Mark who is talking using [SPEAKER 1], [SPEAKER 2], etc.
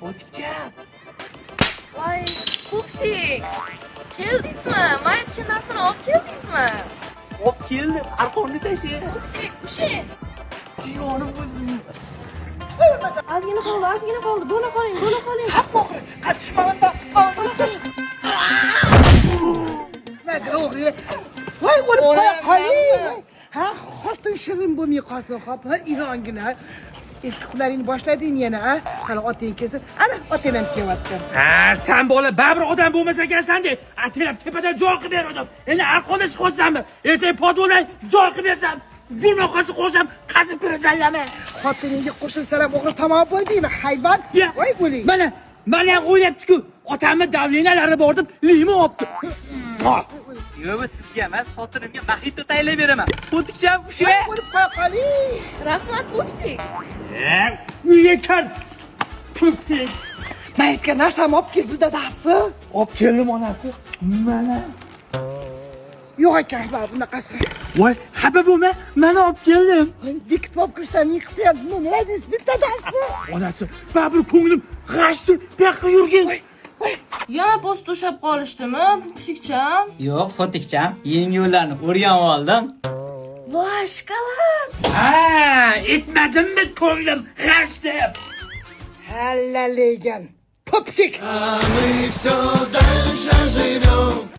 [SPEAKER 1] O'tikcha.
[SPEAKER 2] Voy, Pupsik. Keldingizmi? Men aytgan narsani olib keldingizmi?
[SPEAKER 1] Olib keldim. Arqonni tasha.
[SPEAKER 2] Pupsik, ushing.
[SPEAKER 1] Jiyonim o'zim.
[SPEAKER 2] Ozgina qoldi. Bo'la qoling.
[SPEAKER 1] Hamma qatishmanda oldirib.
[SPEAKER 3] Nega o'g'ri? Voy, o'lib qo'ya qoling. Ha, xotin shirin bo'lmay qolsin, xo'p. Ha, Irongina. Eski kunlaringni boshlading yana, ha? Qani otang kelsin. Ana, otang ham kelyapti.
[SPEAKER 1] Ha, sen bola babir odam bo'lmasa ekansan-de. Atilab tepadan joy qilib berdim. Endi arqonni chiqolsammi? Ertaga podolay joy qilib bersam, gulmoqasi qo'sham qazib kirasanlarmi?
[SPEAKER 3] Xotiningga qo'shilsalar o'g'ri tamom bo'ldingmi? Hayvon. Voy, o'ling.
[SPEAKER 1] Mana o'ylabdi-ku, otamni davlinalari bordim, limon olibdi.
[SPEAKER 4] Yo'q, sizga emas, xotinimga maxito tayinlab beraman. O'tikcham ushi.
[SPEAKER 3] O'lib qo'ya qoling.
[SPEAKER 2] Rahmat, Pupsik.
[SPEAKER 1] Uyga kir. Pupsik.
[SPEAKER 3] Men aytgan narsamni olib keldi dadasi.
[SPEAKER 1] Olib keldim onasi. Mana.
[SPEAKER 3] Yo'q ekanlar bunaqasi.
[SPEAKER 1] Voy, xafa bo'lma, mana olib keldim.
[SPEAKER 3] Dikit bo'lib kirishdan yiqsa ham nima deysiz dadasi?
[SPEAKER 1] Onasi, babir ko'nglim g'ashdi, bu yoqqa yurgin.
[SPEAKER 2] Yana post to'shab qolishdimi, Pupsikcham?
[SPEAKER 4] Yo'q, Fotikcham, yangi yo'llarni o'rganib oldim.
[SPEAKER 2] Voy, shokolad.
[SPEAKER 1] Ha, etmadimmi ko'nglim g'ashdi.
[SPEAKER 3] Hallalegan. Popsik.
[SPEAKER 5] A my so dalej żyją.